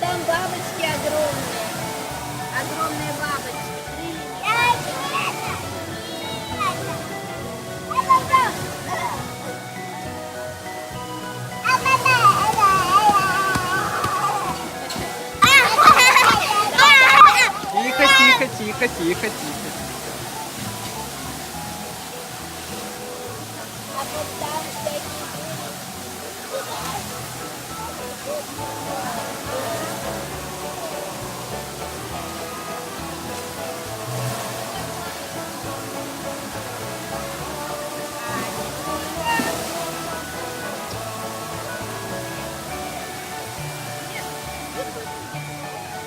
там бабочки огромные. Огромные бабочки. Тихо, тихо, тихо, тихо, тихо. А вот там всякие...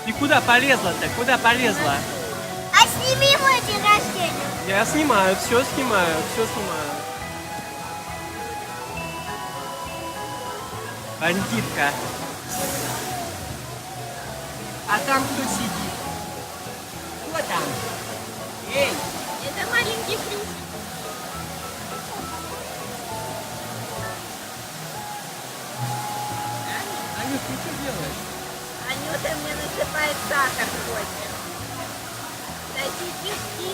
Ты куда полезла-то? Куда полезла? А сними мой день рождения. Я снимаю, все снимаю, все снимаю. Бандитка. А там кто сидит? Кто там? Эй! Это маленький плюс. Анют, ты что делаешь? Анюта мне насыпает сахар в кофе. Такие пески.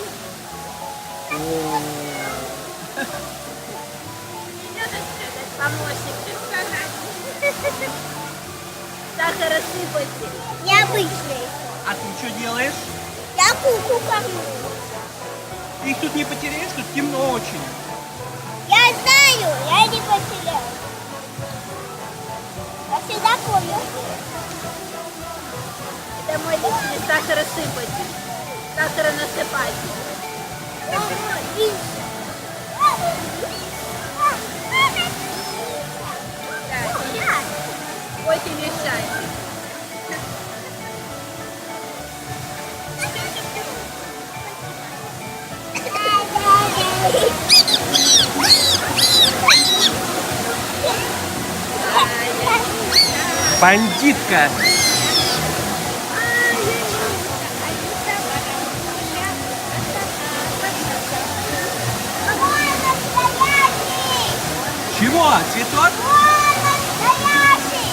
Идет этот помощник персональный. Сахаросыпатель. Необычный. А ты что делаешь? Я куклу кормлю. Ты их тут не потеряешь, тут темно очень. Я знаю, я не потеряю. Я всегда помню. Это мой личный сахаросыпатель. Сахаронасыпатель. Так, кофе мешает. Бандитка. Чего? Цветок?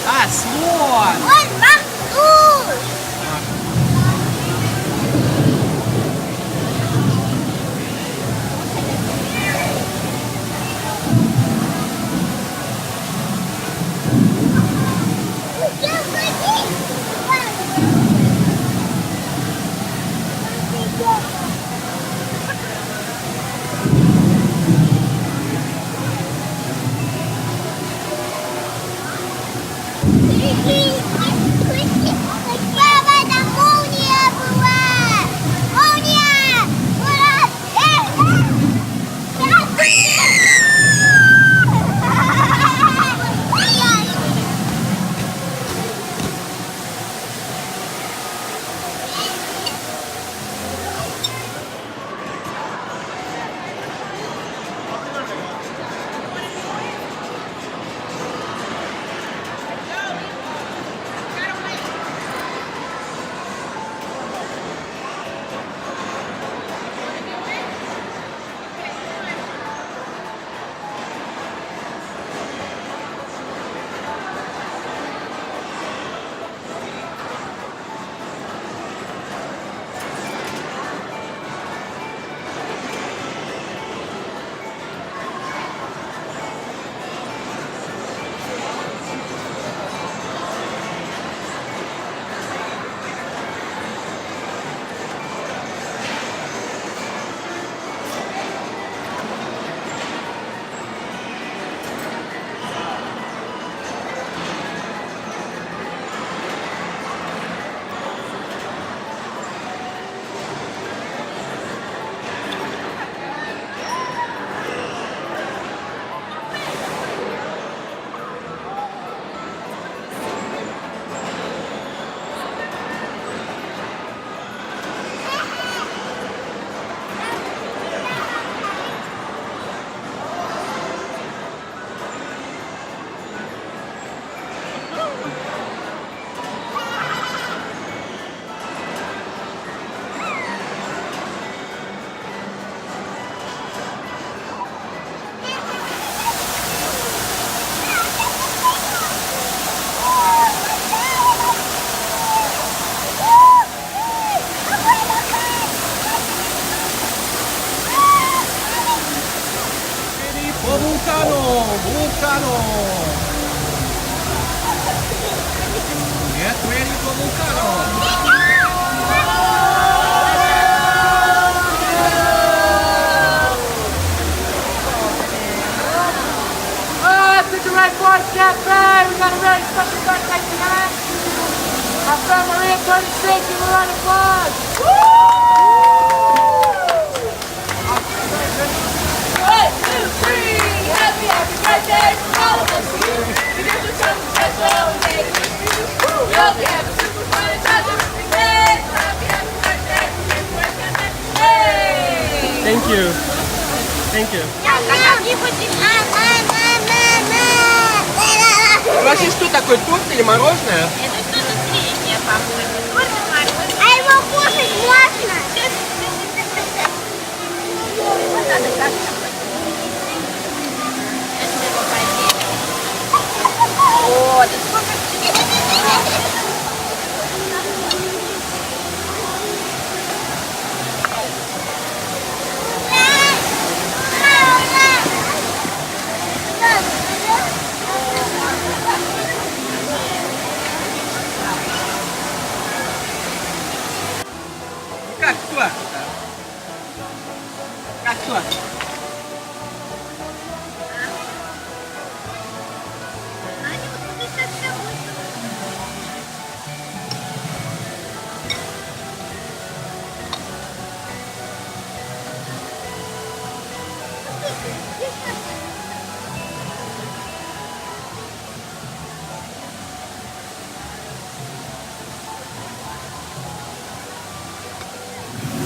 А, слон. Он махнул! Thank you. right, we got a really special guest night tonight. My friend Maria 36, give her a round of applause. One, two, three, happy, happy birthday to all of us here. We do something special today. We hope you have a super fun and time every day. Happy, happy birthday, happy birthday. Hey! Thank you. Thank you. У вас есть что такое, торт или мороженое? Это что-то среднее, папа. А его кушать можно? Вот надо как-то. О, да сколько... Как торт? Как торт?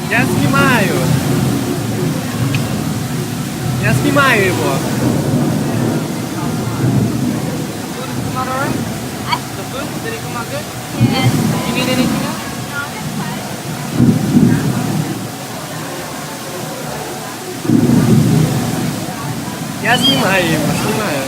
Я снимаю. Я снимаю его. Я снимаю его, снимаю.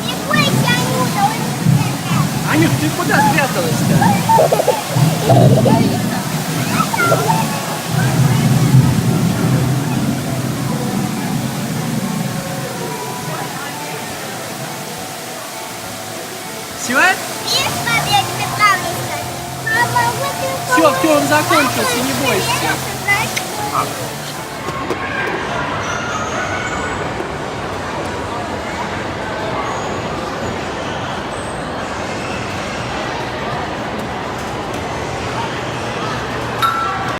Не бойся, Анюта, он не Анют, ты куда спряталась-то? Все? Видишь, папа, я тебе правду скажу. Мама, вот и Все, он закончился, не бойся. знаешь,